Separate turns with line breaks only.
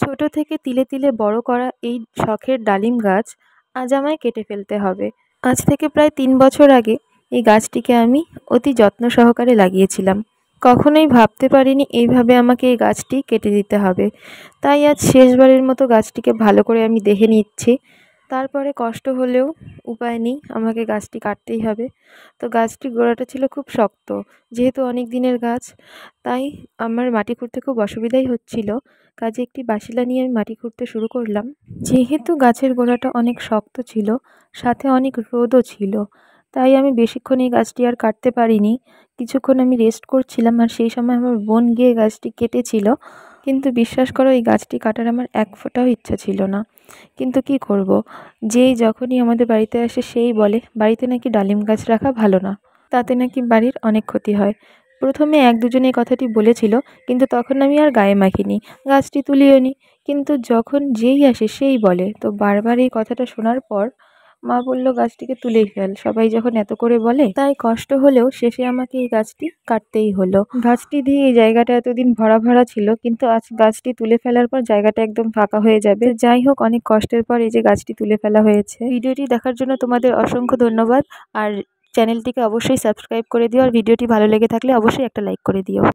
ছোট থেকে তিলে তিলে বড় করা এই শখের ডালিম গাছ আজ আমায় কেটে ফেলতে হবে। আজ থেকে প্রায় ৩ বছর আগে এই গাছটিকে আমি অতি যত্ন সহকারে লাগিয়েছিলাম। কখনোই ভাবতে পারিনি এইভাবে আমাকে এই গাছটি কেটে দিতে হবে। তাই আজ শেষবারের মতো গাছটিকে ভালো করে আমি দেখে নিচ্ছি। তারপরে কষ্ট হলেও উপায় নেই, আমাকে গাছটি কাটতেই হবে। তো গাছটির গোড়াটা ছিল খুব শক্ত, যেহেতু অনেক দিনের গাছ, তাই আমার মাটি খুঁড়তে খুব অসুবিধাই হচ্ছিল। কাজে একটি বাসিলা নিয়ে আমি মাটি খুঁড়তে শুরু করলাম। যেহেতু গাছের গোড়াটা অনেক শক্ত ছিল, সাথে অনেক রোদও ছিল, তাই আমি বেশিক্ষণ এই গাছটি আর কাটতে পারিনি। কিছুক্ষণ আমি রেস্ট করছিলাম, আর সেই সময় আমার বোন গিয়ে গাছটি কেটেছিল। কিন্তু বিশ্বাস করো, এই গাছটি কাটার আমার এক ফোঁটাও ইচ্ছা ছিল না। কিন্তু কি করব, যেই যখনই আমাদের বাড়িতে আসে সেই বলে বাড়িতে নাকি ডালিম গাছ রাখা ভালো না, তাতে নাকি বাড়ির অনেক ক্ষতি হয়। প্রথমে এক দুজনে এই কথাটি বলেছিল, কিন্তু তখন আমি আর গায়ে মাখিনি, গাছটি তুলিও নি। কিন্তু যখন যেই আসে সেই বলে, তো বারবার এই কথাটা শোনার পর মা বলল গাছটিকে তুলেই ফেল। সবাই যখন এত করে বলে, তাই কষ্ট হলেও শেষে আমাকে এই গাছটি কাটতেই হলো। গাছটি দিয়ে এই জায়গাটা এতদিন ভরা ভরা ছিল, কিন্তু আজ গাছটি তুলে ফেলার পর জায়গাটা একদম ফাঁকা হয়ে যাবে। যাই হোক, অনেক কষ্টের পর এই যে গাছটি তুলে ফেলা হয়েছে। ভিডিওটি দেখার জন্য তোমাদের অসংখ্য ধন্যবাদ। আর চ্যানেলটিকে অবশ্যই সাবস্ক্রাইব করে দিও, আর ভিডিওটি ভালো লেগে থাকলে অবশ্যই একটা লাইক করে দিও।